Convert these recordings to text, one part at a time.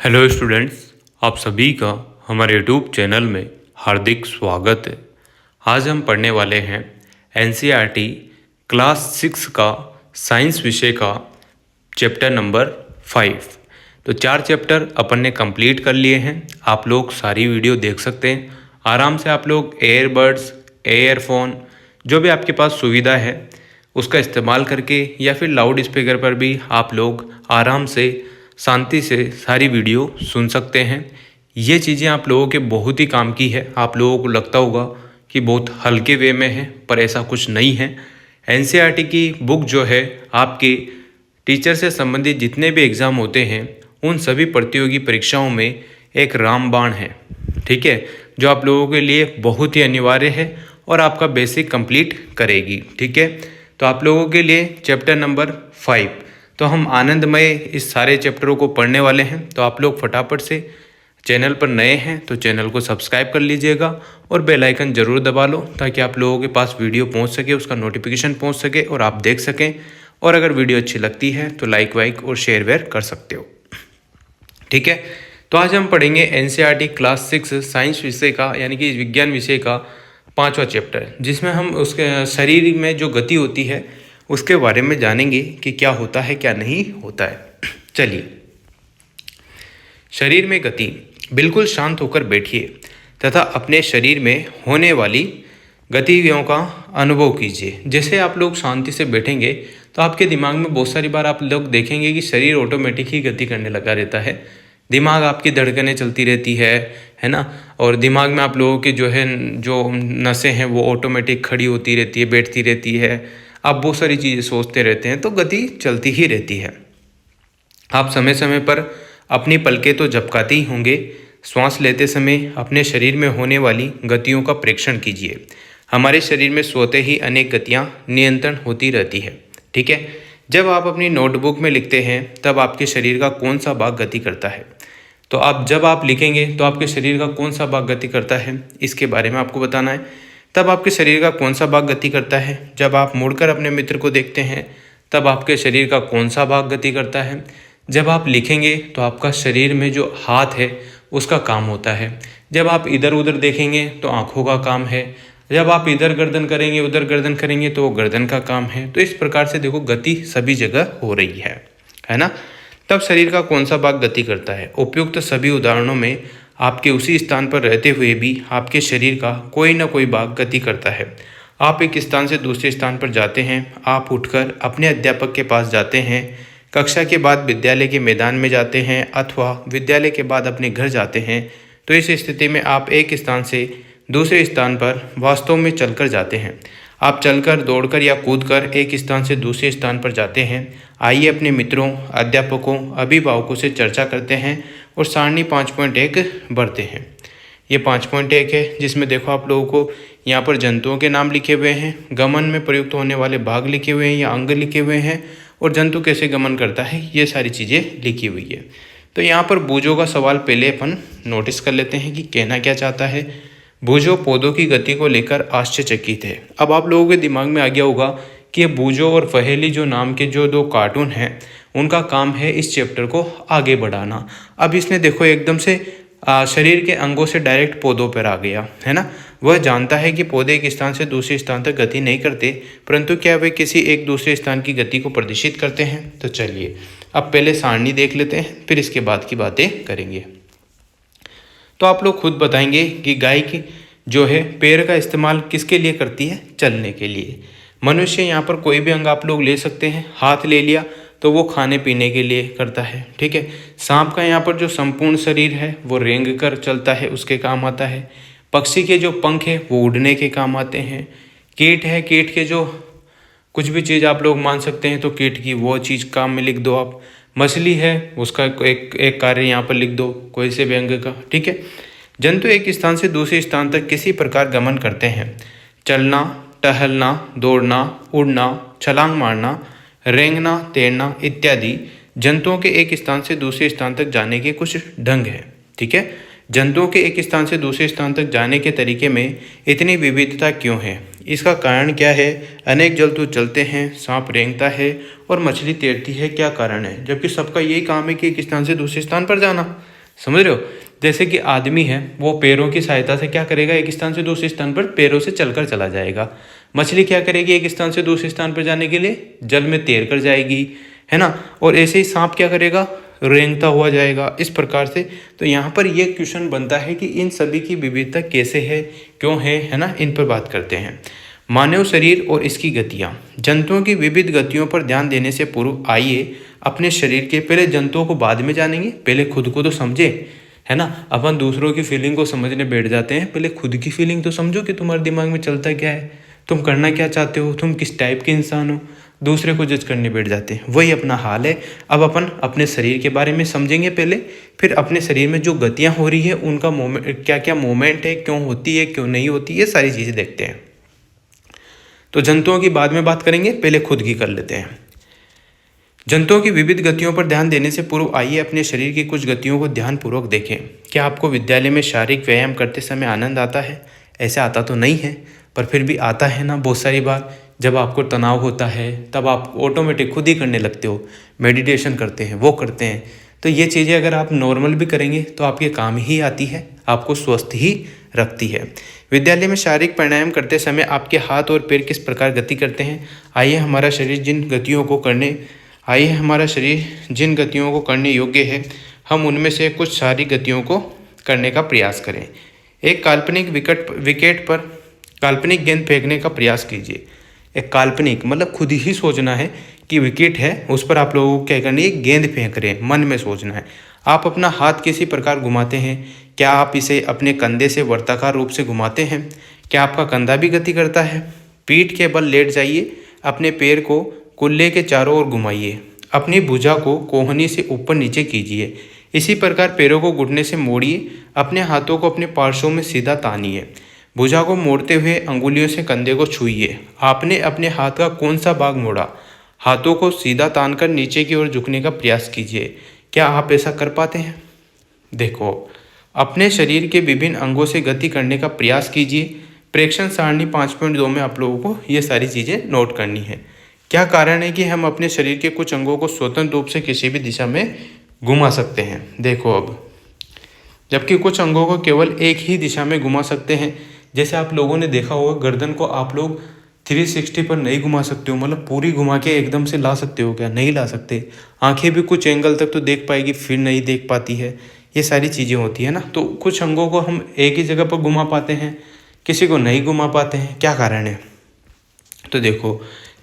Hello students, आप सभी का हमारे यूट्यूब चैनल में हार्दिक स्वागत है। आज हम पढ़ने वाले हैं एनसीईआरटी क्लास 6 का साइंस विषय का चैप्टर नंबर 5। तो 4 चैप्टर अपन ने कंप्लीट कर लिए हैं। आप लोग सारी वीडियो देख सकते हैं आराम से। आप लोग एयरबड्स, एयरफोन, जो भी आपके पास सुविधा है उसका इस्तेमाल करके या फिर लाउड स्पीकर पर भी आप लोग आराम से शांति से सारी वीडियो सुन सकते हैं। ये चीज़ें आप लोगों के बहुत ही काम की है। आप लोगों को लगता होगा कि बहुत हल्के वे में है, पर ऐसा कुछ नहीं है। एनसीईआरटी की बुक जो है आपके टीचर से संबंधित जितने भी एग्ज़ाम होते हैं उन सभी प्रतियोगी परीक्षाओं में एक रामबाण है, ठीक है, जो आप लोगों के लिए बहुत ही अनिवार्य है और आपका बेसिक कंप्लीट करेगी, ठीक है। तो आप लोगों के लिए चैप्टर नंबर 5, तो हम आनंदमय इस सारे चैप्टरों को पढ़ने वाले हैं। तो आप लोग फटाफट से, चैनल पर नए हैं तो चैनल को सब्सक्राइब कर लीजिएगा और बेल आइकन ज़रूर दबा लो ताकि आप लोगों के पास वीडियो पहुंच सके, उसका नोटिफिकेशन पहुंच सके और आप देख सकें। और अगर वीडियो अच्छी लगती है तो लाइक वाइक और शेयर वेयर कर सकते हो, ठीक है। तो आज हम पढ़ेंगे एनसीईआरटी क्लास 6 साइंस विषय का, यानी कि विज्ञान विषय का 5वां चैप्टर, जिसमें हम उसके शरीर में जो गति होती है उसके बारे में जानेंगे कि क्या होता है क्या नहीं होता है। चलिए, शरीर में गति। बिल्कुल शांत होकर बैठिए तथा अपने शरीर में होने वाली गतिविधियों का अनुभव कीजिए। जैसे आप लोग शांति से बैठेंगे तो आपके दिमाग में बहुत सारी बार आप लोग देखेंगे कि शरीर ऑटोमेटिक ही गति करने लगा रहता है। दिमाग आपकी धड़कनें चलती रहती है ना। और दिमाग में आप लोगों के जो नसें हैं वो ऑटोमेटिक खड़ी होती रहती है, बैठती रहती है। आप बहुत सारी चीज़ें सोचते रहते हैं, तो गति चलती ही रहती है। आप समय समय पर अपनी पलकें तो झपकाते ही होंगे। श्वास लेते समय अपने शरीर में होने वाली गतियों का प्रेक्षण कीजिए। हमारे शरीर में स्वतः ही अनेक गतियाँ नियंत्रण होती रहती है, ठीक है। जब आप अपनी नोटबुक में लिखते हैं तब आपके शरीर का कौन सा भाग गति करता है। तो जब आप लिखेंगे तो आपके शरीर का कौन सा भाग गति करता है, इसके बारे में आपको बताना है। तब आपके शरीर का कौन सा भाग गति करता है। जब आप मुड़कर अपने मित्र को देखते हैं तब आपके शरीर का कौन सा भाग गति करता है। जब आप लिखेंगे तो आपका शरीर में जो हाथ है उसका काम होता है। जब आप इधर उधर देखेंगे तो आँखों का काम है। जब आप इधर गर्दन करेंगे उधर गर्दन करेंगे तो वो गर्दन का काम है। तो इस प्रकार से देखो, गति सभी जगह हो रही है ना। तब शरीर का कौन सा भाग गति करता है। उपयुक्त सभी उदाहरणों में आपके उसी स्थान पर रहते हुए भी आपके शरीर का कोई ना कोई भाग गति करता है। आप एक स्थान से दूसरे स्थान पर जाते हैं, आप उठकर अपने अध्यापक के पास जाते हैं, कक्षा के बाद विद्यालय के मैदान में जाते हैं अथवा विद्यालय के बाद अपने घर जाते हैं। तो इस स्थिति में आप एक स्थान से दूसरे स्थान पर वास्तव में चलकर जाते हैं। आप चलकर, दौड़कर या कूदकर एक स्थान से दूसरे स्थान पर जाते हैं। आइए अपने मित्रों, अध्यापकों, अभिभावकों से चर्चा करते हैं और सारणी 5.1 बढ़ते हैं। ये 5.1 है जिसमें देखो आप लोगों को यहाँ पर जंतुओं के नाम लिखे हुए हैं, गमन में प्रयुक्त होने वाले भाग लिखे हुए हैं या अंग लिखे हुए हैं, और जंतु कैसे गमन करता है ये सारी चीज़ें लिखी हुई है। तो यहाँ पर बूझों का सवाल पहले अपन नोटिस कर लेते हैं कि कहना क्या चाहता है। बूझो पौधों की गति को लेकर आश्चर्यचकित है। अब आप लोगों के दिमाग में आ गया होगा कि ये बूझो और फहेली जो नाम के जो 2 कार्टून हैं उनका काम है इस चैप्टर को आगे बढ़ाना। अब इसने देखो एकदम से शरीर के अंगों से डायरेक्ट पौधों पर आ गया, है ना। वह जानता है कि पौधे एक स्थान से दूसरे स्थान तक गति नहीं करते, परंतु क्या वे किसी एक दूसरे स्थान की गति को प्रदर्शित करते हैं। तो चलिए अब पहले सारणी देख लेते हैं, फिर इसके बाद की बातें करेंगे। तो आप लोग खुद बताएंगे कि गाय की जो है पैर का इस्तेमाल किसके लिए करती है, चलने के लिए। मनुष्य, यहाँ पर कोई भी अंग आप लोग ले सकते हैं। हाथ ले लिया तो वो खाने पीने के लिए करता है, ठीक है। सांप का यहाँ पर जो संपूर्ण शरीर है वो रेंग कर चलता है, उसके काम आता है। पक्षी के जो पंख है वो उड़ने के काम आते हैं। कीट है, कीट के जो कुछ भी चीज़ आप लोग मान सकते हैं तो कीट की वो चीज़ काम में लिख दो आप। मछली है, उसका एक कार्य यहाँ पर लिख दो, कोई से भी अंग का, ठीक है। जंतु एक स्थान से दूसरे स्थान तक किसी प्रकार गमन करते हैं। चलना, टहलना, दौड़ना, उड़ना, छलांग मारना, रेंगना, तैरना इत्यादि जंतुओं के एक स्थान से दूसरे स्थान तक जाने के कुछ ढंग हैं, ठीक है। जंतुओं के एक स्थान से दूसरे स्थान तक जाने के तरीके में इतनी विविधता क्यों है, इसका कारण क्या है? अनेक जंतु चलते हैं, सांप रेंगता है और मछली तैरती है, क्या कारण है? जबकि सबका यही काम है कि एक स्थान से दूसरे स्थान पर जाना। समझ रहे हो? जैसे कि आदमी है, वो पैरों की सहायता से क्या करेगा? एक स्थान से दूसरे स्थान पर पैरों से चलकर चला जाएगा। मछली क्या करेगी? एक स्थान से दूसरे स्थान पर जाने के लिए जल में तैर कर जाएगी, है ना। और ऐसे ही सांप क्या करेगा? रेंगता हुआ जाएगा, इस प्रकार से। तो यहाँ पर ये क्वेश्चन बनता है कि इन सभी की विविधता कैसे है, क्यों है ना, इन पर बात करते हैं। मानव शरीर और इसकी गतियाँ। जंतुओं की विविध गतियों पर ध्यान देने से पूर्व आइए अपने शरीर के, पहले जंतुओं को बाद में जानेंगे, पहले खुद को तो समझे, है ना। अपन दूसरों की फीलिंग को समझने बैठ जाते हैं, पहले खुद की फीलिंग तो समझो कि तुम्हारे दिमाग में चलता क्या है, तुम करना क्या चाहते हो, तुम किस टाइप के इंसान हो। दूसरे को जज करने बैठ जाते हैं, वही अपना हाल है। अब अपन अपने शरीर के बारे में समझेंगे पहले, फिर अपने शरीर में जो गतियाँ हो रही है उनका मोमेंट, क्या क्या मोमेंट है, क्यों होती है, क्यों नहीं होती, ये सारी चीज़ें देखते हैं। तो जंतुओं की बाद में बात करेंगे, पहले खुद की कर लेते हैं। जंतुओं की विविध गतियों पर ध्यान देने से पूर्व आइए अपने शरीर की कुछ गतियों को ध्यानपूर्वक देखें। क्या आपको विद्यालय में शारीरिक व्यायाम करते समय आनंद आता है? ऐसे आता तो नहीं है, पर फिर भी आता है ना बहुत सारी बार। जब आपको तनाव होता है तब आप ऑटोमेटिक खुद ही करने लगते हो, मेडिटेशन करते हैं, वो करते हैं। तो ये चीज़ें अगर आप नॉर्मल भी करेंगे तो आपके काम ही आती है, आपको स्वस्थ ही रखती है। विद्यालय में शारीरिक प्राणायाम करते समय आपके हाथ और पैर किस प्रकार गति करते हैं? आइए हमारा शरीर जिन गतियों को करने योग्य है, हम उनमें से कुछ सारी गतियों को करने का प्रयास करें। एक काल्पनिक विकेट पर काल्पनिक गेंद फेंकने का प्रयास कीजिए। एक काल्पनिक मतलब खुद ही सोचना है कि विकेट है, उस पर आप लोगों को क्या करनी है? गेंद फेंक रहे हैं, मन में सोचना है। आप अपना हाथ किसी प्रकार घुमाते हैं, क्या आप इसे अपने कंधे से वर्ताकार रूप से घुमाते हैं? क्या आपका कंधा भी गति करता है? पीठ के बल लेट जाइए, अपने पैर को कुल्ले के चारों ओर घुमाइए, अपनी भुजा को कोहनी से ऊपर नीचे कीजिए। इसी प्रकार पैरों को घुटने से मोड़िए, अपने हाथों को अपने पार्श्वों में सीधा तानिए। भुजा को मोड़ते हुए अंगुलियों से कंधे को छूइए। आपने अपने हाथ का कौन सा भाग मोड़ा? हाथों को सीधा तानकर नीचे की ओर झुकने का प्रयास कीजिए। क्या आप ऐसा कर पाते हैं? देखो, अपने शरीर के विभिन्न अंगों से गति करने का प्रयास कीजिए। प्रेक्षण सारणी 5.2 में आप लोगों को ये सारी चीज़ें नोट करनी है। क्या कारण है कि हम अपने शरीर के कुछ अंगों को स्वतंत्र रूप से किसी भी दिशा में घुमा सकते हैं? देखो, अब जबकि कुछ अंगों को केवल एक ही दिशा में घुमा सकते हैं। जैसे आप लोगों ने देखा होगा, गर्दन को आप लोग 360 पर नहीं घुमा सकते हो, मतलब पूरी घुमा के एकदम से ला सकते हो क्या? नहीं ला सकते। आंखें भी कुछ एंगल तक तो देख पाएगी, फिर नहीं देख पाती है। ये सारी चीज़ें होती है ना। तो कुछ अंगों को हम एक ही जगह पर घुमा पाते हैं, किसी को नहीं घुमा पाते हैं। क्या कारण है? तो देखो,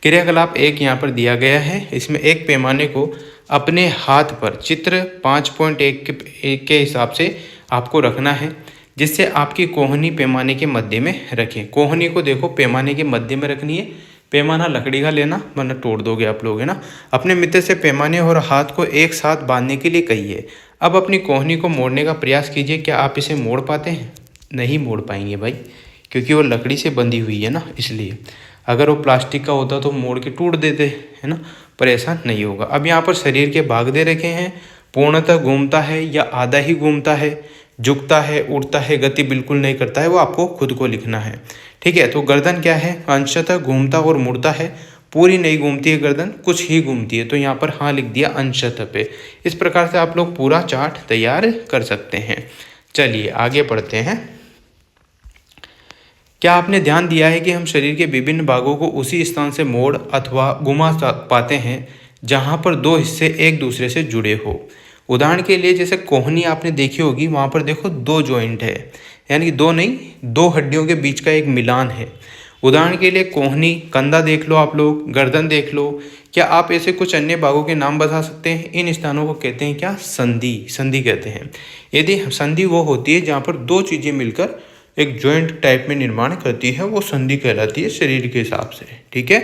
क्रियाकलाप एक यहाँ पर दिया गया है। इसमें एक पैमाने को अपने हाथ पर चित्र 5.1 के हिसाब से आपको रखना है, जिससे आपकी कोहनी पैमाने के मध्य में रखें। कोहनी को देखो पैमाने के मध्य में रखनी है। पैमाना लकड़ी का लेना, वरना तोड़ दोगे आप लोग, है ना। अपने मित्र से पैमाने और हाथ को एक साथ बांधने के लिए कहिए। अब अपनी कोहनी को मोड़ने का प्रयास कीजिए। क्या आप इसे मोड़ पाते हैं? नहीं मोड़ पाएंगे भाई, क्योंकि वो लकड़ी से बंधी हुई है ना, इसलिए। अगर वो प्लास्टिक का होता तो मोड़ के टूट देते, है ना, पर ऐसा नहीं होगा। अब यहाँ पर शरीर के भाग दे रखे हैं। पूर्णतः घूमता है या आधा ही घूमता है, झुकता है, उड़ता है, गति बिल्कुल नहीं करता है, वो आपको खुद को लिखना है। ठीक है। तो गर्दन क्या है? अंशतः घूमता और मुड़ता है, पूरी नहीं घूमती है गर्दन, कुछ ही घूमती है। तो यहाँ पर हाँ लिख दिया अंशतः पे। इस प्रकार से आप लोग पूरा चार्ट तैयार कर सकते हैं। चलिए आगे बढ़ते हैं। क्या आपने ध्यान दिया है कि हम शरीर के विभिन्न भागों को उसी स्थान से मोड़ अथवा घुमा पाते हैं जहाँ पर दो हिस्से एक दूसरे से जुड़े हो? उदाहरण के लिए जैसे कोहनी आपने देखी होगी, वहाँ पर देखो दो जॉइंट है, यानी कि दो नहीं, दो हड्डियों के बीच का एक मिलान है। उदाहरण के लिए कोहनी, कंधा देख लो आप लोग, गर्दन देख लो। क्या आप ऐसे कुछ अन्य भागों के नाम बता सकते हैं? इन स्थानों को कहते हैं क्या? संधि। संधि कहते हैं। यदि संधि वो होती है जहाँ पर दो चीज़ें मिलकर एक जॉइंट टाइप में निर्माण करती है, वो संधि कहलाती है शरीर के हिसाब से। ठीक है।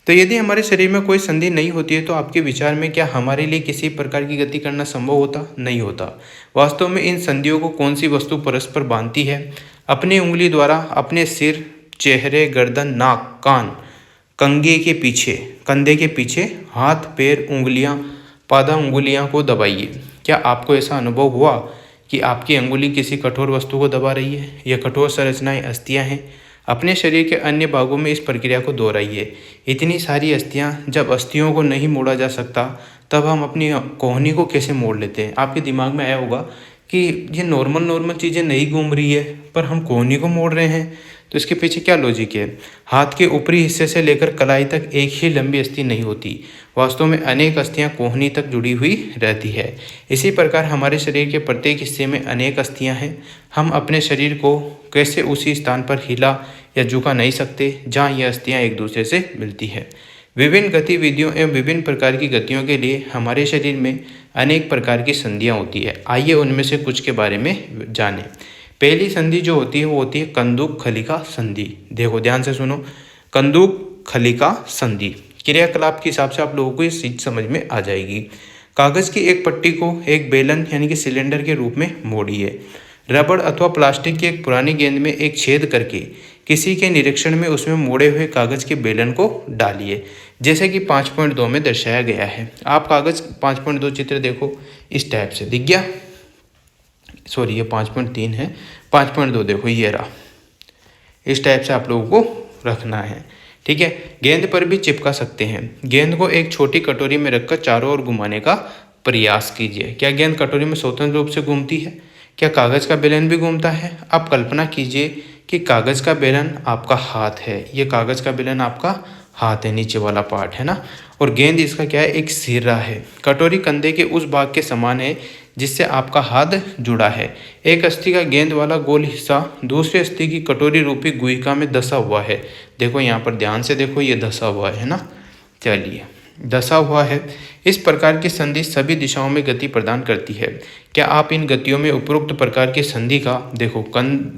तो यदि हमारे शरीर में कोई संधि नहीं होती है तो आपके विचार में क्या हमारे लिए किसी प्रकार की गति करना संभव होता? नहीं होता। वास्तव में इन संधियों को कौन सी वस्तु परस्पर बांधती है? अपनी उंगली द्वारा अपने सिर, चेहरे, गर्दन, नाक, कान, कंधे के पीछे हाथ, पैर, उंगलियां, पादा उंगलियां को दबाइए। क्या आपको ऐसा अनुभव हुआ कि आपकी अंगुली किसी कठोर वस्तु को दबा रही है? यह कठोर संरचनाएं अस्थियां हैं। अपने शरीर के अन्य भागों में इस प्रक्रिया को दोहराइए। इतनी सारी अस्थियां, जब अस्थियों को नहीं मोड़ा जा सकता तब हम अपनी कोहनी को कैसे मोड़ लेते हैं। आपके दिमाग में आया होगा कि ये नॉर्मल चीज़ें नहीं घूम रही है पर हम कोहनी को मोड़ रहे हैं, तो इसके पीछे क्या लॉजिक है। हाथ के ऊपरी हिस्से से लेकर कलाई तक एक ही लंबी अस्थि नहीं होती, वास्तव में अनेक अस्थियां कोहनी तक जुड़ी हुई रहती है। इसी प्रकार हमारे शरीर के प्रत्येक हिस्से में अनेक अस्थियां हैं। हम अपने शरीर को कैसे उसी स्थान पर हिला या झुका नहीं सकते जहाँ ये अस्थियां एक दूसरे से मिलती है। विभिन्न गतिविधियों एवं विभिन्न प्रकार की गतियों के लिए हमारे शरीर में अनेक प्रकार की संधियाँ होती है। आइए उनमें से कुछ के बारे में जानें। पहली संधि जो होती है वो होती है कंदुक खलिका संधि। देखो ध्यान से सुनो, कंदुक खलिका संधि क्रियाकलाप के हिसाब से आप लोगों को ये चीज समझ में आ जाएगी। कागज़ की एक पट्टी को एक बेलन यानी कि सिलेंडर के रूप में मोड़िए। रबड़ अथवा प्लास्टिक की एक पुरानी गेंद में एक छेद करके किसी के निरीक्षण में उसमें मोड़े हुए कागज़ के बेलन को डालिए, जैसे कि 5.2 में दर्शाया गया है। आप कागज़ 5.2 चित्र देखो, इस टाइप से दिख गया। सॉरी ये 5.3 है, 5.2 देखो ये रहा। इस टाइप से आप लोगों को रखना है, ठीक है। गेंद पर भी चिपका सकते हैं। गेंद को एक छोटी कटोरी में रखकर चारों ओर घुमाने का प्रयास कीजिए। क्या गेंद कटोरी में स्वतंत्र रूप से घूमती है? क्या कागज़ का बेलन भी घूमता है? आप कल्पना कीजिए कि कागज़ का बेलन आपका हाथ है, ये कागज़ का बेलन आपका हाथ है, नीचे वाला पार्ट है ना, और गेंद इसका क्या है, एक सिरा है। कटोरी कंधे के उस भाग के समान है जिससे आपका हाथ जुड़ा है। एक अस्थि का गेंद वाला गोल हिस्सा दूसरे अस्थि की कटोरी रूपी गुहिका में धंसा हुआ है। देखो यहाँ पर ध्यान से देखो, ये धंसा हुआ है ना, चलिए धंसा हुआ है। इस प्रकार की संधि सभी दिशाओं में गति प्रदान करती है। क्या आप इन गतियों में उपरोक्त प्रकार की संधि का देखो,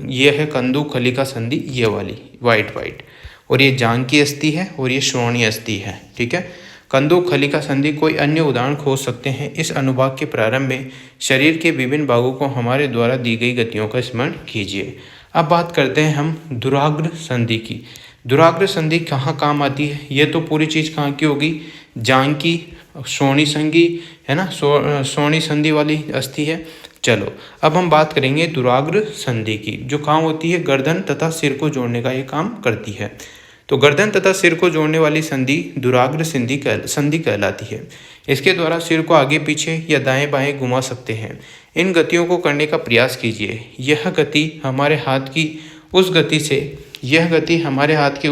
ये है कंदुक खलिका संधि, ये वाली वाइट, और ये जांघ की अस्थि है और ये श्रोणीय अस्थि है, ठीक है। कंदुक खलिका संधि कोई अन्य उदाहरण खोज सकते हैं। इस अनुभाग के प्रारंभ में शरीर के विभिन्न भागों को हमारे द्वारा दी गई गतियों का स्मरण कीजिए। अब बात करते हैं हम दुराग्र संधि की। दुराग्र संधि कहाँ काम आती है? ये तो पूरी चीज़ कहाँ की होगी, जांघ की, श्रोणी संधि है ना, श्रोणी संधि वाली अस्थि है। चलो अब हम बात करेंगे दुराग्र संधि की, जो काम होती है गर्दन तथा सिर को जोड़ने का ये काम करती है। तो गर्दन तथा सिर को जोड़ने वाली संधि दुराग्र संधि कहलाती है। इसके द्वारा सिर को आगे पीछे या दाएं बाएं घुमा सकते हैं। इन गतियों को करने का प्रयास कीजिए। यह गति हमारे हाथ की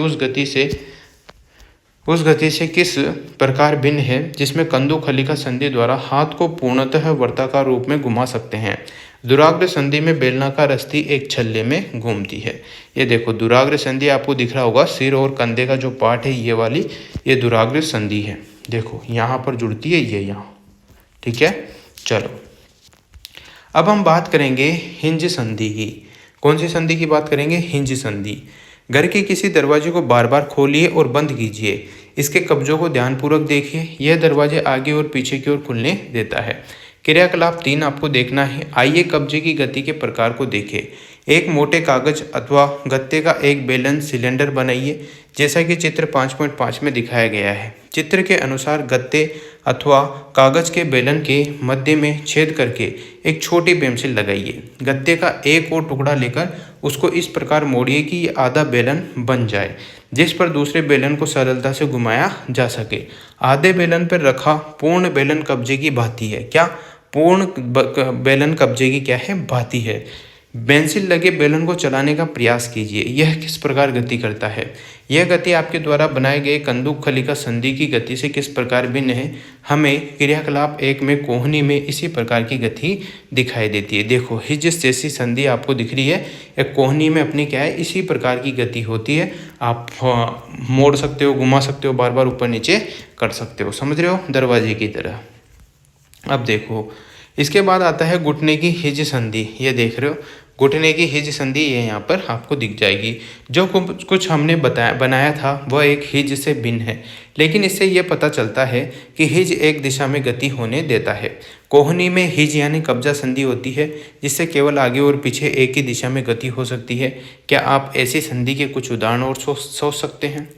उस गति से किस प्रकार भिन्न है जिसमें कंदुक खलिका संधि द्वारा हाथ को पूर्णतः वर्ताकार रूप में घुमा सकते हैं। दुराग्र संधि में बेलनाकार अस्थि एक छल्ले में घूमती है। ये देखो दुराग्र संधि आपको दिख रहा होगा, सिर और कंधे का जो पार्ट है ये वाली, ये दुराग्र संधि है। देखो यहाँ पर जुड़ती है ये यहाँ, ठीक है। चलो अब हम बात करेंगे हिंज संधि की। कौन सी संधि की बात करेंगे? हिंज संधि। घर के किसी दरवाजे को बार बार खोलिए और बंद कीजिए। इसके कब्जों को ध्यानपूर्वक देखिए। यह दरवाजे आगे और पीछे की ओर खुलने देता है। क्रियाकलाप 3 आपको देखना है। आइए कब्जे की गति के प्रकार को देखें। एक मोटे कागज अथवा गत्ते का एक बेलन सिलेंडर बनाइए, जैसा कि चित्र 5.5 में दिखाया गया है। चित्र के अनुसार गत्ते अथवा कागज के बेलन के मध्य में छेद करके एक छोटी पेंसिल लगाइए। गत्ते का एक और टुकड़ा लेकर उसको इस प्रकार मोड़िए कि ये आधा बेलन बन जाए, जिस पर दूसरे बेलन को सरलता से घुमाया जा सके। आधे बेलन पर रखा पूर्ण बेलन कब्जे की भांति है। क्या? पूर्ण बेलन कब्जे की क्या है? भांति है। पेंसिल लगे बेलन को चलाने का प्रयास कीजिए। यह किस प्रकार गति करता है? यह गति आपके द्वारा बनाए गए कंदुक खलिका संधि की गति से किस प्रकार भिन्न है? हमें क्रियाकलाप 1 में कोहनी में इसी प्रकार की गति दिखाई देती है। देखो हिज जैसी संधि आपको दिख रही है, एक कोहनी में अपनी क्या है, इसी प्रकार की गति होती है। आप मोड़ सकते हो, घुमा सकते हो, बार बार ऊपर नीचे कर सकते हो, समझ रहे हो, दरवाजे की तरह। अब देखो इसके बाद आता है घुटने की हिज संधि। ये देख रहे हो घुटने की हिज संधि, ये यहाँ पर आपको दिख जाएगी। जो कुछ हमने बनाया था वह एक हिज से भिन्न है, लेकिन इससे यह पता चलता है कि हिज एक दिशा में गति होने देता है। कोहनी में हिज यानी कब्जा संधि होती है, जिससे केवल आगे और पीछे एक ही दिशा में गति हो सकती है। क्या आप ऐसी संधि के कुछ उदाहरण और सोच सकते हैं?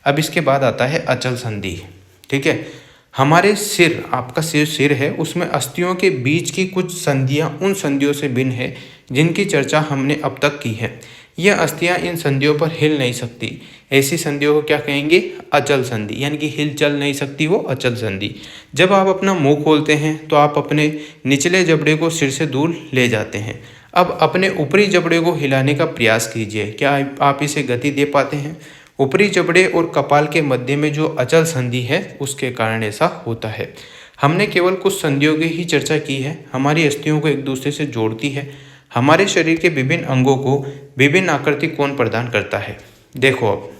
अब इसके बाद आता है अचल संधि, ठीक है। हमारे सिर, आपका सिर है, उसमें अस्थियों के बीच की कुछ संधियां उन संधियों से भिन्न है जिनकी चर्चा हमने अब तक की है। यह अस्थियां इन संधियों पर हिल नहीं सकती। ऐसी संधियों को क्या कहेंगे? अचल संधि, यानी कि हिल चल नहीं सकती, वो अचल संधि। जब आप अपना मुंह खोलते हैं तो आप अपने निचले जबड़े को सिर से दूर ले जाते हैं। अब अपने ऊपरी जबड़े को हिलाने का प्रयास कीजिए। क्या आप इसे गति दे पाते हैं? ऊपरी जबड़े और कपाल के मध्य में जो अचल संधि है उसके कारण ऐसा होता है। हमने केवल कुछ संधियों की ही चर्चा की है। हमारी अस्थियों को एक दूसरे से जोड़ती है। हमारे शरीर के विभिन्न अंगों को विभिन्न आकृति कौन प्रदान करता है? देखो, अब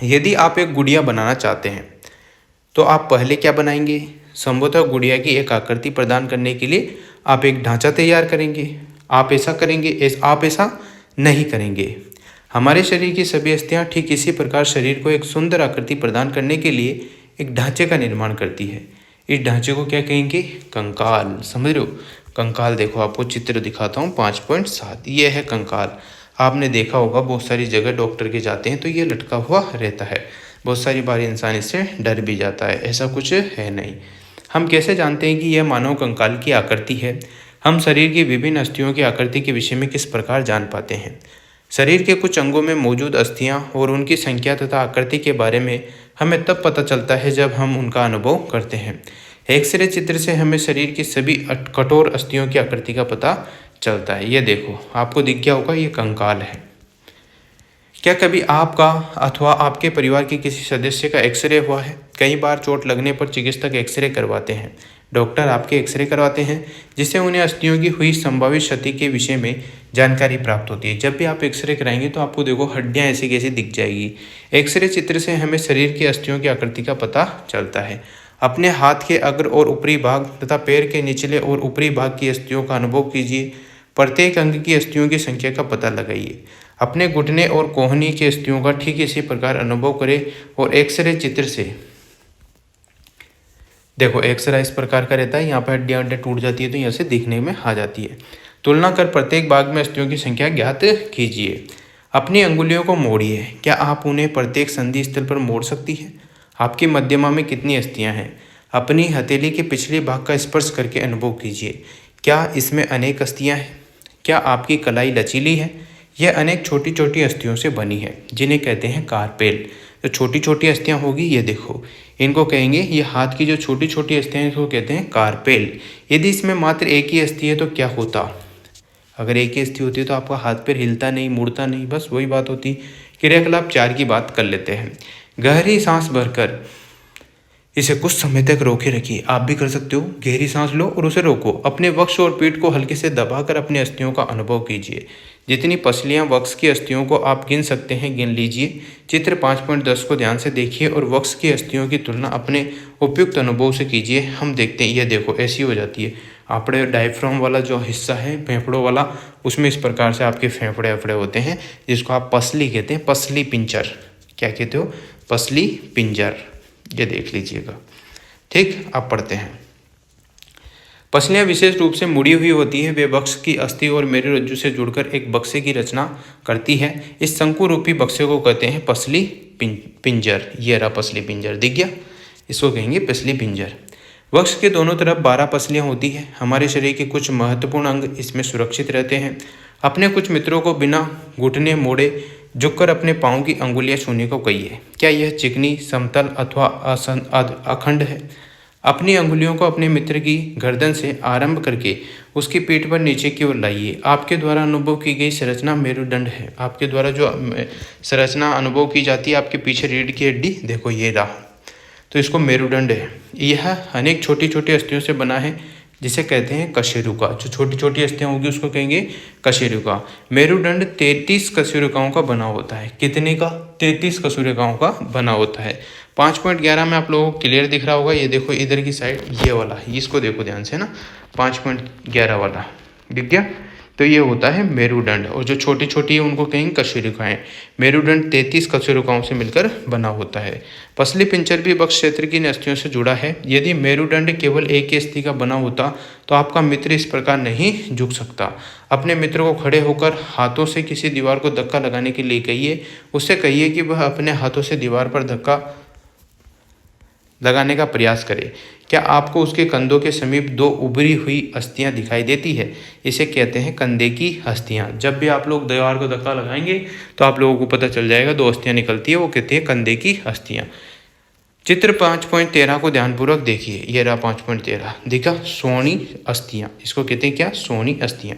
यदि आप एक गुड़िया बनाना चाहते हैं तो आप पहले क्या बनाएंगे? संभवतः गुड़िया की एक आकृति प्रदान करने के लिए आप एक ढांचा तैयार करेंगे। आप ऐसा करेंगे? आप ऐसा नहीं करेंगे। हमारे शरीर की सभी अस्थियां ठीक इसी प्रकार शरीर को एक सुंदर आकृति प्रदान करने के लिए एक ढांचे का निर्माण करती है। इस ढांचे को क्या कहेंगे? कंकाल। समझ रहे हो? कंकाल देखो, आपको चित्र दिखाता हूँ 5.7। ये है कंकाल। आपने देखा होगा बहुत सारी जगह डॉक्टर के जाते हैं तो ये लटका हुआ रहता है। बहुत सारी बार इंसान इससे डर भी जाता है। ऐसा कुछ है नहीं। हम कैसे जानते हैं कि यह मानव कंकाल की आकृति है? हम शरीर की विभिन्न अस्थियों की आकृति के विषय में किस प्रकार जान पाते हैं? शरीर के कुछ अंगों में मौजूद अस्थियां और उनकी संख्या तथा आकृति के बारे में हमें तब पता चलता है जब हम उनका अनुभव करते हैं। एक्सरे चित्र से हमें शरीर की सभी कठोर अस्थियों की आकृति का पता चलता है। ये देखो, आपको दिख गया होगा, ये कंकाल है। क्या कभी आपका अथवा आपके परिवार के किसी सदस्य का एक्सरे हुआ है? कई बार चोट लगने पर चिकित्सक एक्सरे करवाते हैं। डॉक्टर आपके एक्सरे करवाते हैं जिससे उन्हें अस्थियों की हुई संभावित क्षति के विषय में जानकारी प्राप्त होती है। जब भी आप एक्सरे कराएंगे तो आपको देखो हड्डियां ऐसी कैसी दिख जाएगी। एक्सरे चित्र से हमें शरीर की अस्थियों की आकृति का पता चलता है। अपने हाथ के अग्र और ऊपरी भाग तथा पैर के निचले और ऊपरी भाग की अस्थियों का अनुभव कीजिए। प्रत्येक अंग की अस्थियों की संख्या का पता लगाइए। अपने घुटने और कोहनी की अस्थियों का ठीक इसी प्रकार अनुभव करें और एक्सरे चित्र से देखो, एक्सरे इस प्रकार का रहता है। यहाँ पर हड्डियां टूट जाती है तो यहाँ से दिखने में आ जाती है। तुलना कर प्रत्येक भाग में अस्थियों की संख्या ज्ञात कीजिए। अपनी अंगुलियों को मोड़िए। क्या आप उन्हें प्रत्येक संधि स्थल पर मोड़ सकती है? आपकी मध्यमा में कितनी अस्थियां हैं? अपनी हथेली के पिछले भाग का स्पर्श करके अनुभव कीजिए। क्या इसमें अनेक अस्थियां हैं? क्या आपकी कलाई लचीली है? यह अनेक छोटी छोटी अस्थियों से बनी है जिन्हें कहते हैं कार्पेल। जो छोटी छोटी अस्थियां होगी, ये देखो, इनको कहेंगे, ये हाथ की जो छोटी छोटी अस्थियां हैं इसको कहते हैं कार्पेल। यदि इसमें मात्र एक ही अस्थि है तो क्या होता? अगर एक ही अस्थि होती तो आपका हाथ पैर हिलता नहीं, मुड़ता नहीं। बस वही बात होती। क्रियाकलाप 4 की बात कर लेते हैं। गहरी सांस भरकर इसे कुछ समय तक रोके रखिए। आप भी कर सकते हो। गहरी सांस लो और उसे रोको। अपने वक्ष और पीठ को हल्के से दबाकर अपनी अस्थियों का अनुभव कीजिए। जितनी पसलियां वक्ष की अस्थियों को आप गिन सकते हैं गिन लीजिए। चित्र 5.10 को ध्यान से देखिए और वक्ष की अस्थियों की तुलना अपने उपयुक्त अनुभव से कीजिए। हम देखते हैं, ये देखो ऐसी हो जाती है। आपने डायफ्राम वाला जो हिस्सा है फेफड़ों वाला, उसमें इस प्रकार से आपके फेफड़े अफड़े होते हैं जिसको आप पसली कहते हैं। पसली पिंजर। क्या कहते हो? पसली पिंजर। ये देख लीजिएगा। ठीक, आप पढ़ते हैं। पसलियां विशेष रूप से मुड़ी हुई होती है। वे वक्ष की अस्थि और मेरुरज्जु से जुड़कर एक बक्से की रचना करती है। इस शंकु रूपी बक्से को कहते हैं पसली पिंजर। ये रहा पसली पिंजर, दिख गया? इसको कहेंगे पसली पिंजर। वक्ष के दोनों तरफ 12 पसलियां होती है। हमारे शरीर के कुछ महत्वपूर्ण अंग इसमें सुरक्षित रहते हैं। अपने कुछ मित्रों को बिना घुटने मोड़े झुककर अपने पाँव की अंगुलियां छूने को कहिए। क्या यह चिकनी, समतल अथवा अखंड है? अपनी अंगुलियों को अपने मित्र की गर्दन से आरंभ करके उसकी पीठ पर नीचे की ओर लाइए। आपके द्वारा अनुभव की गई संरचना मेरुदंड है। आपके द्वारा जो संरचना अनुभव की जाती है, आपके पीछे रीढ़ की हड्डी देखो, ये रहा, तो इसको मेरुदंड है। यह अनेक छोटी छोटी अस्थियों से बना है जिसे कहते हैं कशेरुका। जो छोटी छोटी अस्थियां होगी उसको कहेंगे कशेरुका। मेरुदंड 33 कशेरुकाओं का बना होता है। कितने का? 33 कशेरुकाओं का बना होता है। 5.11 में आप लोगों को क्लियर दिख रहा होगा। ये देखो इधर की साइड, ये वाला, इसको देखो ध्यान से ना, 5.11 वाला दिख गया। तो ये होता है मेरुदंड, और जो छोटी छोटी है उनको कहेंगे कशेरुकाएं। मेरुदंड 33 कशेरुकाओं से मिलकर बना होता है। पसली पिंजर भी वक्ष क्षेत्र की अस्थियों से जुड़ा है। यदि मेरुदंड केवल एक ही अस्थि का बना होता तो आपका मित्र इस प्रकार नहीं झुक सकता। अपने मित्र को खड़े होकर हाथों से किसी दीवार को धक्का लगाने के लिए कहिए। उससे कहिए कि वह अपने हाथों से दीवार पर धक्का लगाने का प्रयास करे। क्या आपको उसके कंधों के समीप दो उभरी हुई अस्थियां दिखाई देती है? इसे कहते हैं कंधे की अस्थियां। जब भी आप लोग दीवार को धक्का लगाएंगे तो आप लोगों को पता चल जाएगा दो अस्थियां निकलती है, वो कहते हैं कंधे की अस्थियां। चित्र 5.13 को ध्यानपूर्वक देखिए। ये रहा 5.13, देखा सोनी अस्थियां, इसको कहते हैं क्या? सोनी अस्थियां।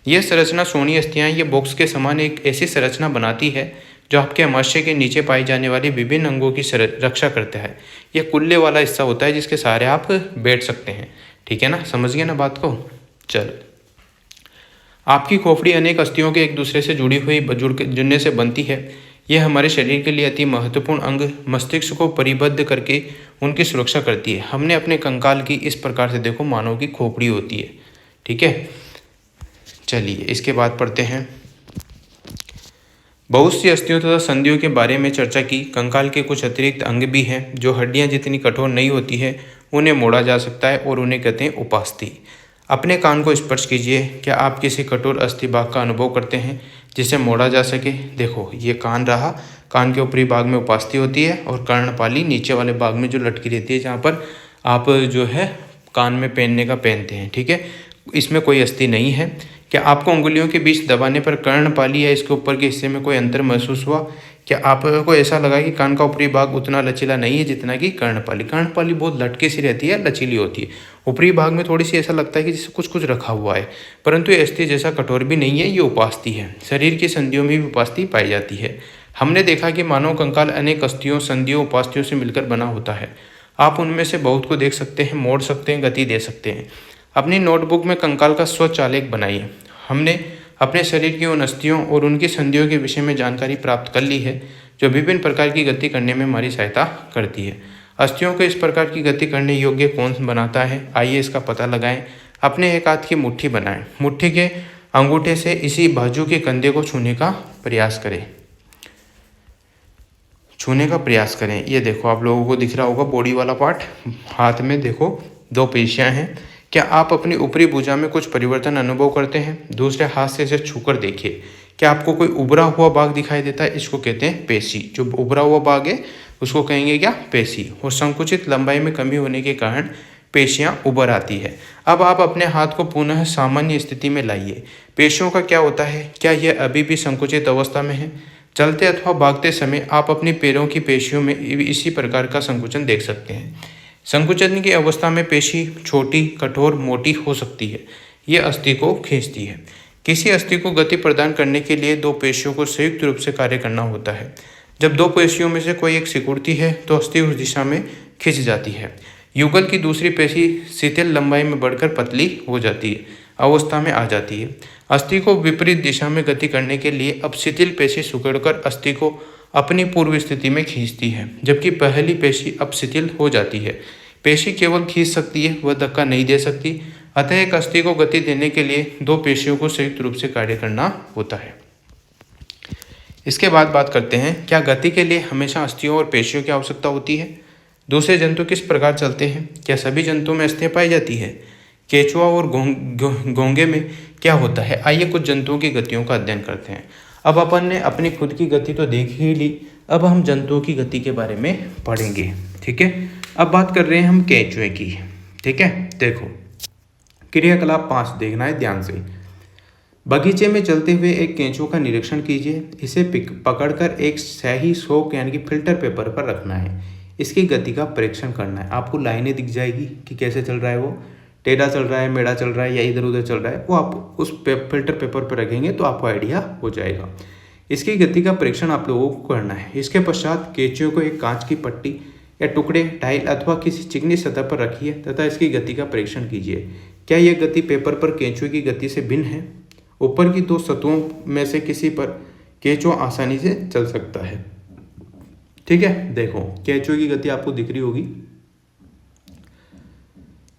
यह संरचना सोनी अस्थियां ये बॉक्स के समान एक ऐसी संरचना बनाती है जो आपके आमाशय के नीचे पाई जाने वाली विभिन्न अंगों की रक्षा करता है। यह कुल्ले वाला हिस्सा होता है जिसके सहारे आप बैठ सकते हैं। ठीक है ना, समझ गए ना बात को? चलो, आपकी खोपड़ी अनेक अस्थियों के एक दूसरे से जुड़ने से बनती है। यह हमारे शरीर के लिए अति महत्वपूर्ण अंग मस्तिष्क को परिबद्ध करके उनकी सुरक्षा करती है। हमने अपने कंकाल की इस प्रकार से देखो मानव की खोपड़ी होती है। ठीक है, चलिए इसके बाद पढ़ते हैं। बहुत सी अस्थियों तथा संधियों के बारे में चर्चा की। कंकाल के कुछ अतिरिक्त अंग भी हैं जो हड्डियां जितनी कठोर नहीं होती है उन्हें मोड़ा जा सकता है और उन्हें कहते हैं उपास्थि। अपने कान को स्पर्श कीजिए। क्या आप किसी कठोर अस्थि भाग का अनुभव करते हैं जिसे मोड़ा जा सके? देखो, ये कान रहा, कान के ऊपरी भाग में उपास्थि होती है और कर्णपाली नीचे वाले भाग में जो लटकी रहती है, जहाँ पर आप जो है कान में पहनने का पहनते हैं। ठीक है, इसमें कोई अस्थि नहीं है। क्या आपको उंगलियों के बीच दबाने पर कर्णपाली या इसके ऊपर के हिस्से में कोई अंतर महसूस हुआ? क्या आपको ऐसा लगा कि कान का ऊपरी भाग उतना लचीला नहीं है जितना कि कर्णपाली? कर्णपाली बहुत लटके सी रहती है, लचीली होती है। ऊपरी भाग में थोड़ी सी ऐसा लगता है कि जैसे कुछ कुछ रखा हुआ है, परंतु ये अस्थि जैसा कठोर भी नहीं है, ये उपास्थि है। शरीर की संधियों में भी उपास्थि पाई जाती है। हमने देखा कि मानव कंकाल अनेक अस्थियों, संधियों, उपास्थियों से मिलकर बना होता है। आप उनमें से बहुत को देख सकते हैं, मोड़ सकते हैं, गति दे सकते हैं। अपनी नोटबुक में कंकाल का स्वचालेख बनाइए। हमने अपने शरीर की उन अस्थियों और उनकी संधियों के विषय में जानकारी प्राप्त कर ली है जो विभिन्न प्रकार की गति करने में हमारी सहायता करती है। अस्थियों को इस प्रकार की गति करने योग्य कौन बनाता है? आइए इसका पता लगाएं। अपने एक हाथ की मुट्ठी बनाएं। मुट्ठी के अंगूठे से इसी बाजू के कंधे को छूने का प्रयास करें। ये देखो, आप लोगों को दिख रहा होगा बॉडी वाला पार्ट। हाथ में देखो दो पेशियां हैं। क्या आप अपनी ऊपरी भुजा में कुछ परिवर्तन अनुभव करते हैं? दूसरे हाथ से इसे छूकर देखिए। क्या आपको कोई उभरा हुआ भाग दिखाई देता है? इसको कहते हैं पेशी। जो उभरा हुआ भाग है उसको कहेंगे क्या? पेशी। और संकुचित लंबाई में कमी होने के कारण पेशियां उभर आती है। अब आप अपने हाथ को पुनः सामान्य स्थिति में लाइए। पेशियों का क्या होता है? क्या यह अभी भी संकुचित अवस्था में है? चलते अथवा भागते समय आप अपनी पैरों की पेशियों में इसी प्रकार का संकुचन देख सकते हैं। संकुचन की अवस्था में पेशी छोटी, कठोर, मोटी हो सकती है। यह अस्थि को खींचती है। किसी अस्थि को गति प्रदान करने के लिए दो पेशियों को संयुक्त रूप से कार्य करना होता है। जब दो पेशियों में से कोई एक सिकुड़ती है तो अस्थि उस दिशा में खिंच जाती है। युगल की दूसरी पेशी शिथिल लंबाई में बढ़कर पतली हो जाती है, अवस्था में आ जाती है। अस्थि को विपरीत दिशा में गति करने के लिए अब शिथिल पेशी सिकुड़कर अस्थि को अपनी पूर्व स्थिति में खींचती है, जबकि पहली पेशी अब शिथिल हो जाती है। पेशी केवल खींच सकती है, वह धक्का नहीं दे सकती। अतः एक अस्थि को गति देने के लिए दो पेशियों को संयुक्त रूप से कार्य करना होता है। इसके बाद बात करते हैं, क्या गति के लिए हमेशा अस्थियों और पेशियों की आवश्यकता होती है? दूसरे जंतु किस प्रकार चलते हैं? क्या सभी जंतुओं में अस्थियां पाई जाती है? केचुआ और घोंगे में क्या होता है? आइए कुछ जंतुओं की गतियों का अध्ययन करते हैं। अब अपन ने अपनी खुद की गति तो देख ही ली, अब हम जंतुओं की गति के बारे में पढ़ेंगे। ठीक है, अब बात कर रहे हैं हम केंचुए की। ठीक है, देखो क्रियाकलाप 5 देखना है ध्यान से। बगीचे में चलते हुए एक केंचुए का निरीक्षण कीजिए। इसे पकड़कर एक स्याही शोक यानी कि फिल्टर पेपर पर रखना है। इसकी गति का परीक्षण करना है। आपको लाइनें दिख जाएगी कि कैसे चल रहा है, वो टेढ़ा चल रहा है, मेढ़ा चल रहा है या इधर उधर चल रहा है, वो आप उस फिल्टर पेपर पर रखेंगे तो आपको आइडिया हो जाएगा। इसकी गति का परीक्षण आप लोगों को करना है। इसके पश्चात केंचुए को एक कांच की पट्टी या टुकड़े, टाइल अथवा किसी चिकनी सतह पर रखिए तथा इसकी गति का परीक्षण कीजिए। क्या यह गति पेपर पर केंचुए की गति से भिन्न है? ऊपर की दो सतहों में से किसी पर केंचुआ आसानी से चल सकता है। ठीक है, देखो केंचुए की गति आपको दिख रही होगी।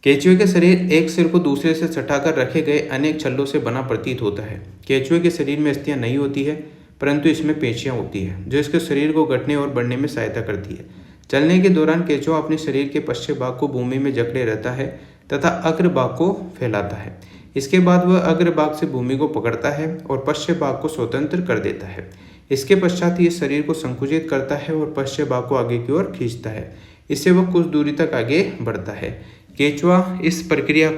केंचुए के शरीर एक सिर को दूसरे से सटाकर रखे गए अनेक छल्लों से बना प्रतीत होता है। केंचुए के शरीर में अस्थियां नहीं होती है, परंतु इसमें पेशियां होती है जो इसके शरीर को घटने और बढ़ने में सहायता करती है। चलने के दौरान केंचुआ अपने शरीर के पश्चिम भाग को भूमि में जकड़े रहता है तथा अग्र भाग को फैलाता है। इसके बाद वह अग्र भाग से भूमि को पकड़ता है और पश्चिम भाग को स्वतंत्र कर देता है। इसके पश्चात ये शरीर को संकुचित करता है और पश्चिम भाग को आगे की ओर खींचता है। इससे वह कुछ दूरी तक आगे बढ़ता है। केंचुआ इस प्रक्रिया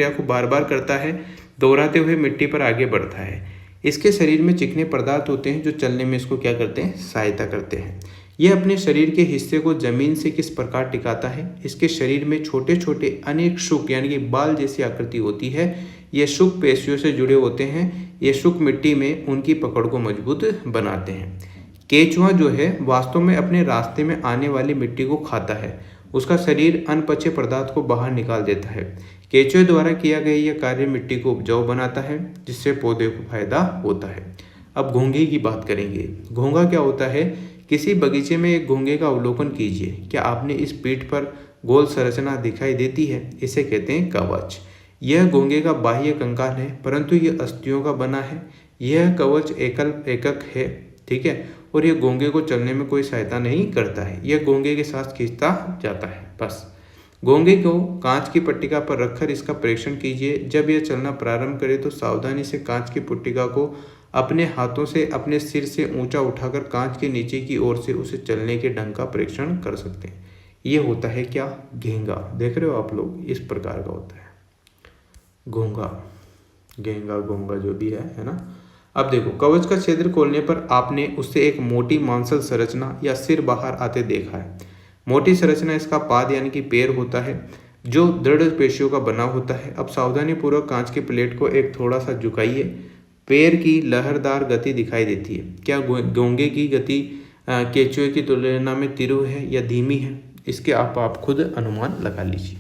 को बार बार करता है, दोहराते हुए मिट्टी पर आगे बढ़ता है। इसके शरीर में चिकने पदार्थ होते हैं जो चलने में इसको क्या करते हैं, सहायता करते हैं। यह अपने शरीर के हिस्से को जमीन से किस प्रकार टिकाता है। इसके शरीर में छोटे छोटे अनेक शुक यानी कि बाल जैसी आकृति होती है। ये शुक पेशियों से जुड़े होते हैं। ये शुक मिट्टी में उनकी पकड़ को मजबूत बनाते हैं। केंचुआ जो है वास्तव में अपने रास्ते में आने वाली मिट्टी को खाता है। उसका शरीर अनपचे पदार्थ को बाहर निकाल देता है। केंचुए द्वारा किया गया यह कार्य मिट्टी को उपजाऊ बनाता है, जिससे पौधे को फायदा होता है। अब घोंघे की बात करेंगे। घोंघा क्या होता है। किसी बगीचे में एक घोंघे का अवलोकन कीजिए। क्या आपने इस पीठ पर गोल संरचना दिखाई देती है। इसे कहते हैं कवच। यह घोंघे का बाह्य कंकाल है, परंतु यह अस्थियों का बना है। यह कवच एकक है, ठीक है, और यह घोंघे को चलने में कोई सहायता नहीं करता है। यह घोंघे के साथ खींचता जाता है बस। घोंघे को कांच की पट्टिका पर रखकर इसका परीक्षण कीजिए। जब यह चलना प्रारंभ करे तो सावधानी से कांच की पट्टिका को अपने हाथों से अपने सिर से ऊंचा उठाकर कांच के नीचे की ओर से उसे चलने के ढंग का परीक्षण कर सकते हैं। ये होता है क्या, घेंगा। देख रहे हो आप लोग, इस प्रकार का होता है घोंघा, घेंगा, घोंघा जो भी है ना। अब देखो, कवच का छिद्र खोलने पर आपने उससे एक मोटी मांसल संरचना या सिर बाहर आते देखा है। मोटी संरचना इसका पाद यानी कि पैर होता है, जो दृढ़ पेशियों का बना होता है। अब सावधानी पूर्वक कांच की प्लेट को एक थोड़ा सा झुकाइए। पैर की लहरदार गति दिखाई देती है। क्या घोंघे की गति केंचुए की तुलना में तीव्र है या धीमी है, इसके आप खुद अनुमान लगा लीजिए।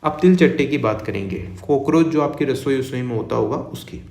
अब तिल चट्टे की बात करेंगे। कॉकरोच जो आपकी रसोई में होता होगा उसकी।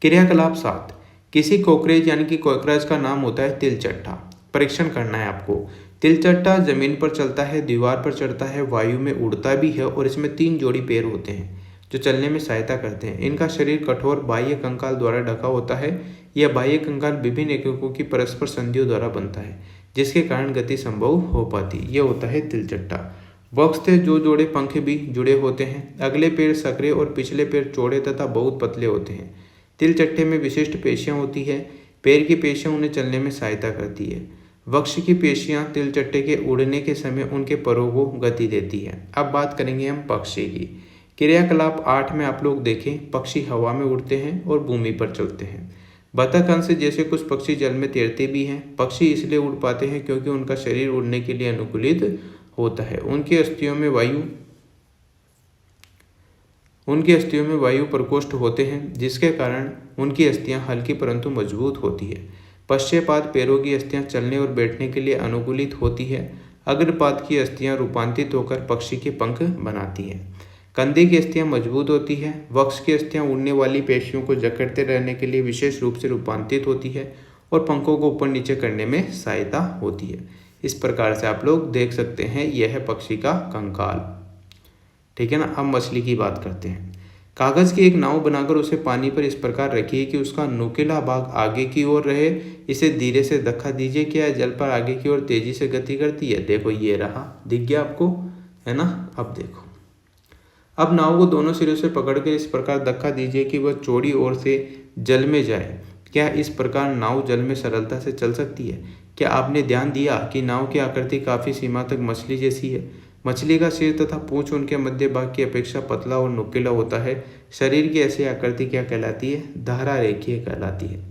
क्रियाकलाप 7। किसी कॉकरोच यानी कि कॉकरोच का नाम होता है तिल चट्टा। परीक्षण करना है आपको। तिल चट्टा जमीन पर चलता है, दीवार पर चढ़ता है, वायु में उड़ता भी है और इसमें 3 जोड़ी पैर होते हैं जो चलने में सहायता करते हैं। इनका शरीर कठोर बाह्य कंकाल द्वारा ढका होता है। यह बाह्य कंकाल विभिन्न एककों की परस्पर संधियों द्वारा बनता है, जिसके कारण गति संभव हो पाती है। यह होता है तिल चट्टा। वक्ष से जो जोड़े पंख भी जुड़े होते हैं। अगले पैर सक्रिय और पिछले पैर चौड़े तथा बहुत पतले होते हैं। तिल चट्टे में विशिष्ट पेशियां होती है। पैर की पेशियां उन्हें चलने में सहायता करती है। वक्ष की पेशियां तिल चट्टे के उड़ने के समय उनके परों को गति देती है। अब बात करेंगे हम पक्षी की। क्रियाकलाप 8 में आप लोग देखें, पक्षी हवा में उड़ते हैं और भूमि पर चलते हैं। बतख अंश जैसे कुछ पक्षी जल में तैरते भी हैं। पक्षी इसलिए उड़ पाते हैं क्योंकि उनका शरीर उड़ने के लिए अनुकूलित होता है। उनकी अस्थियों में वायु प्रकोष्ठ होते हैं, जिसके कारण उनकी अस्थियां हल्की परंतु मजबूत होती है। पश्चपाद पैरों की अस्थियां चलने और बैठने के लिए अनुकूलित होती है। अग्रपाद की अस्थियां रूपांतरित होकर पक्षी के पंख बनाती है। कंधे की अस्थियां मजबूत होती है। वक्ष की अस्थियां उड़ने वाली पेशियों को जकड़ते रहने के लिए विशेष रूप से रूपांतरित होती है और पंखों को ऊपर नीचे करने में सहायता होती है। इस प्रकार से आप लोग देख सकते हैं, यह है पक्षी का कंकाल, ठीक है ना। अब मछली की बात करते हैं। कागज की एक नाव बनाकर उसे पानी पर इस प्रकार रखिए कि उसका नुकीला भाग आगे की ओर रहे। इसे धीरे से धक्का दीजिए। क्या है, जल पर आगे की ओर तेजी से गति करती है। देखो ये रहा, दिख गया आपको, है ना। अब देखो, अब नाव को दोनों सिरों से पकड़कर इस प्रकार धक्का दीजिए कि वह चौड़ी ओर से जल में जाए। क्या इस प्रकार नाव जल में सरलता से चल सकती है। क्या आपने ध्यान दिया कि नाव की आकृति काफी सीमा तक मछली जैसी है। मछली का सिर तथा पूंछ उनके मध्य भाग की अपेक्षा पतला और नुकीला होता है। शरीर की ऐसी आकृति क्या कहलाती है, धारा रेखीय कहलाती है।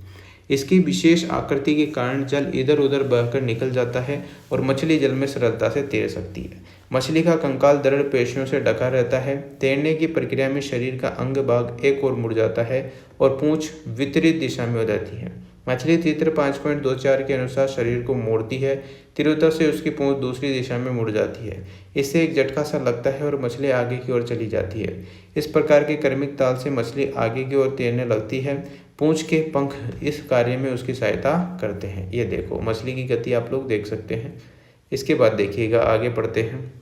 इसकी विशेष आकृति के कारण जल इधर उधर बहकर निकल जाता है और मछली जल में सरलता से तैर सकती है। मछली का कंकाल दृढ़ पेशियों से ढका रहता है। तैरने की प्रक्रिया में शरीर का अंग भाग एक ओर मुड़ जाता है और पूंछ विपरीत दिशा में हो जाती है। मछली चित्र 5.24 के अनुसार शरीर को मोड़ती है। तीव्रता से उसकी पूंछ दूसरी दिशा में मुड़ जाती है। इससे एक झटका सा लगता है और मछली आगे की ओर चली जाती है। इस प्रकार के क्रमिक ताल से मछली आगे की ओर तैरने लगती है। पूंछ के पंख इस कार्य में उसकी सहायता करते हैं। ये देखो, मछली की गति आप लोग देख सकते हैं। इसके बाद देखिएगा, आगे बढ़ते हैं।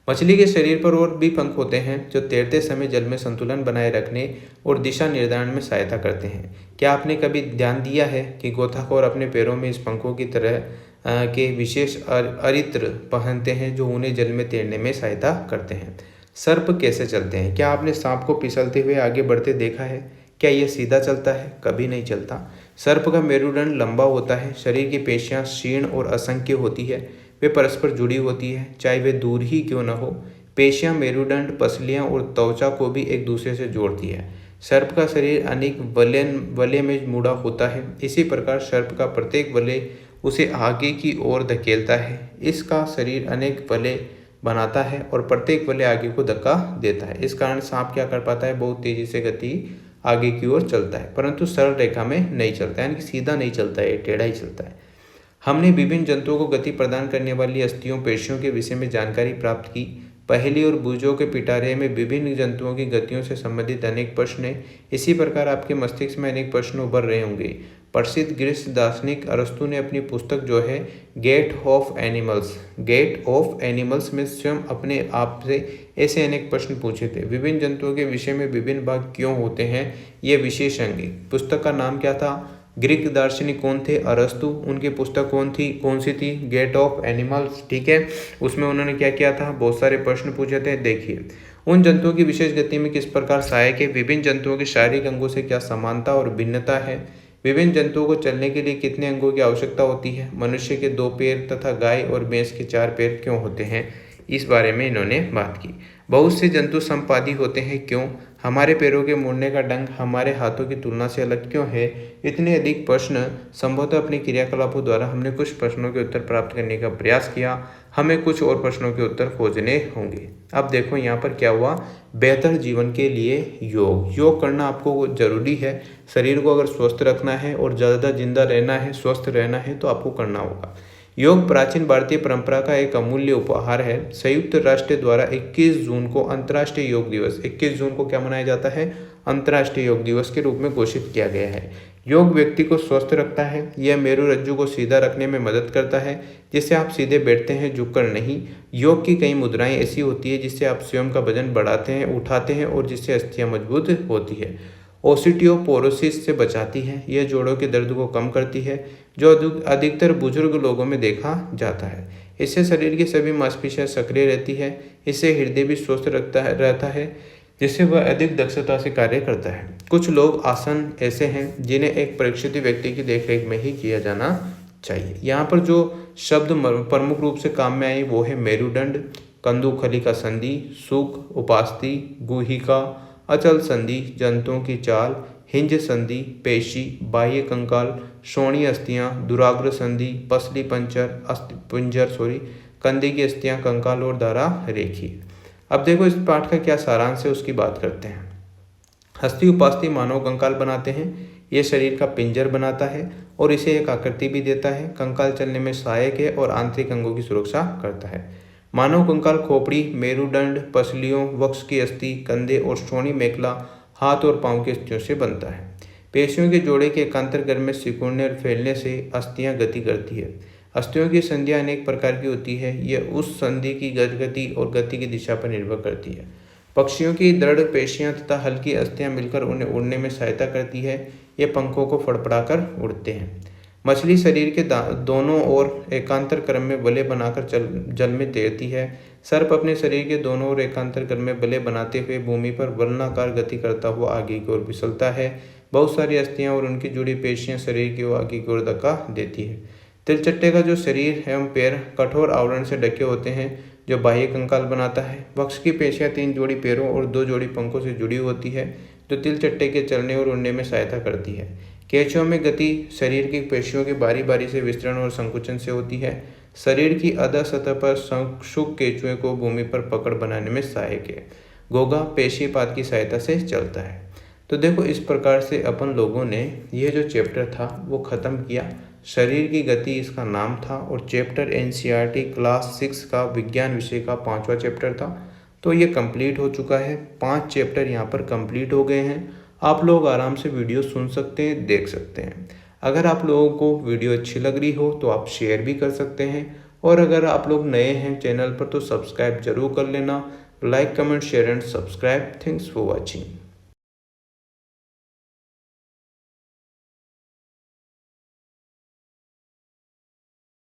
मछली के शरीर पर और भी पंख होते हैं जो तैरते समय जल में संतुलन बनाए रखने और दिशा निर्धारण में सहायता करते हैं। क्या आपने कभी ध्यान दिया है कि गोताखोर अपने पैरों में इस पंखों की तरह के विशेष अरित्र पहनते हैं जो उन्हें जल में तैरने में सहायता करते हैं। सर्प कैसे चलते हैं। क्या आपने सांप को फिसलते हुए आगे बढ़ते देखा है। क्या यह सीधा चलता है, कभी नहीं चलता। सर्प का मेरुदंड लंबा होता है। शरीर की पेशियां क्षीण और असंख्य होती है, वे परस्पर जुड़ी होती है, चाहे वे दूर ही क्यों न हो। पेशियां, मेरुदंड, पसलियां और त्वचा को भी एक दूसरे से जोड़ती है। सर्प का शरीर अनेक वलय में मुड़ा होता है। इसी प्रकार सर्प का प्रत्येक वलय उसे आगे की ओर धकेलता है। इसका शरीर अनेक वलय बनाता है और प्रत्येक वलय आगे को धक्का देता है। इस कारण सांप क्या कर पाता है, बहुत तेजी से गति आगे की ओर चलता है, परंतु सरल रेखा में नहीं चलता है, यानी कि सीधा नहीं चलता है, टेढ़ा ही चलता है। हमने विभिन्न जंतुओं को गति प्रदान करने वाली अस्थियों, पेशियों के विषय में जानकारी प्राप्त की। पहेली और बूझों के पिटारे में विभिन्न जंतुओं की गतियों से संबंधित अनेक प्रश्न हैं। इसी प्रकार आपके मस्तिष्क में अनेक प्रश्न उभर रहे होंगे। प्रसिद्ध ग्रीस दार्शनिक अरस्तु ने अपनी पुस्तक जो है गेट ऑफ एनिमल्स में स्वयं अपने आप से ऐसे अनेक प्रश्न पूछे थे। विभिन्न जंतुओं के विषय में विभिन्न भाग क्यों होते हैं, ये विशेष अंग। पुस्तक का नाम क्या था? ग्रीक दार्शनिक कौन थे? अरस्तु। उनकी पुस्तक कौन सी थी? Gate of animals. ठीक है, उसमें उन्होंने क्या किया था? बहुत सारे प्रश्न पूछे थे। देखिए, उन जंतुओं की विशेष गति में किस प्रकार सहायक है? विभिन्न जंतुओं के शारीरिक अंगों से क्या समानता और भिन्नता है? विभिन्न जंतुओं को चलने के लिए कितने अंगों की आवश्यकता होती है? मनुष्य के 2 पैर तथा गाय और भैंस के 4 पैर क्यों होते हैं? इस बारे में इन्होंने बात की। बहुत से जंतु संपादी होते हैं, क्यों? हमारे पैरों के मुड़ने का ढंग हमारे हाथों की तुलना से अलग क्यों है? इतने अधिक प्रश्न संभवतः अपने क्रियाकलापों द्वारा हमने कुछ प्रश्नों के उत्तर प्राप्त करने का प्रयास किया, हमें कुछ और प्रश्नों के उत्तर खोजने होंगे। अब देखो यहाँ पर क्या हुआ, बेहतर जीवन के लिए योग करना आपको जरूरी है। शरीर को अगर स्वस्थ रखना है और ज़्यादा जिंदा रहना है, स्वस्थ रहना है, तो आपको करना होगा। योग प्राचीन भारतीय परंपरा का एक अमूल्य उपहार है। संयुक्त राष्ट्र द्वारा 21 जून को अंतर्राष्ट्रीय योग दिवस, 21 जून को क्या मनाया जाता है? अंतर्राष्ट्रीय योग दिवस के रूप में घोषित किया गया है। योग व्यक्ति को स्वस्थ रखता है। यह मेरुरज्जु को सीधा रखने में मदद करता है, जिससे आप सीधे बैठते हैं, झुककर नहीं। योग की कई मुद्राएं ऐसी होती है जिससे आप स्वयं का वजन बढ़ाते हैं, उठाते हैं और जिससे अस्थियां मजबूत होती है। ओस्टियोपोरोसिस से बचाती है। यह जोड़ों के दर्द को कम करती है, जो अधिकतर बुजुर्ग लोगों में देखा जाता है। इससे शरीर की सभी मांसपेशियां सक्रिय रहती है। इससे हृदय भी स्वस्थ रहता है, जिससे वह अधिक दक्षता से कार्य करता है। कुछ लोग आसन ऐसे हैं जिन्हें एक परीक्षित व्यक्ति की देखरेख में ही किया जाना चाहिए। यहाँ पर जो शब्द प्रमुख रूप से काम में आए वो है मेरुदंड, कंदुखलिका संधि, सुख, उपास्थि, गुहिका, अचल संधि, जंतुओं की चाल, हिंज संधि, पेशी, बाह्य कंकाल, श्रोणीय अस्थियां, दुराग्र संधि, पसली पिंजर, कंधे की अस्थियां, कंकाल और धारा रेखी। अब देखो इस पाठ का क्या सारांश है, उसकी बात करते हैं। हस्ती उपास्थि मानव कंकाल बनाते हैं। ये शरीर का पिंजर बनाता है और इसे एक आकृति भी देता है। कंकाल चलने में सहायक है और आंतरिक अंगों की सुरक्षा करता है। मानव कंकाल खोपड़ी, मेरुदंड, पसलियों, वक्ष की अस्थि, कंधे और श्रोणी मेखला, हाथ और पांव की अस्थियों से बनता है। पेशियों के जोड़े के एकांतर में सिकुड़ने और फैलने से अस्थियां गति करती है। अस्थियों की संधियां अनेक प्रकार की होती है। यह उस संधि की गति और गति की दिशा पर निर्भर करती है। पक्षियों की दृढ़ पेशियां तथा हल्की अस्थियां मिलकर उन्हें उड़ने में सहायता करती है। ये पंखों को फड़फड़ाकर उड़ते हैं। मछली शरीर के दोनों ओर एकांतर क्रम में बले बनाकर जल में तैरती है। सर्प अपने शरीर के दोनों ओर एकांतर क्रम में बले बनाते हुए भूमि पर वलनाकार गति करता हुआ आगे की ओर फिसलता है। बहुत सारी अस्थियां और उनकी जुड़ी पेशियां शरीर की ओर आगे की ओर धक्का देती है। तिलचट्टे का जो शरीर एवं पैर कठोर आवरण से ढके होते हैं, जो बाह्य कंकाल बनाता है। वक्ष की पेशियां 3 जोड़ी पैरों और 2 जोड़ी पंखों से जुड़ी होती है, जो तिलचट्टे के चलने और उड़ने में सहायता करती है। केंचुओं में गति शरीर की पेशियों के बारी बारी से विस्तरण और संकुचन से होती है। शरीर की अधः सतह पर संक्षुक केंचुए को भूमि पर पकड़ बनाने में सहायक है। गोगा पेशीपात की सहायता से चलता है। तो देखो इस प्रकार से अपन लोगों ने यह जो चैप्टर था वो ख़त्म किया। शरीर की गति इसका नाम था और चैप्टर एनसीईआरटी क्लास 6 का विज्ञान विषय का 5वां चैप्टर था। तो ये कंप्लीट हो चुका है। 5 चैप्टर यहाँ पर कंप्लीट हो गए हैं। आप लोग आराम से वीडियो सुन सकते हैं, देख सकते हैं। अगर आप लोगों को वीडियो अच्छी लग रही हो तो आप शेयर भी कर सकते हैं, और अगर आप लोग नए हैं चैनल पर तो सब्सक्राइब जरूर कर लेना। Like, comment, share and subscribe. Thanks for watching.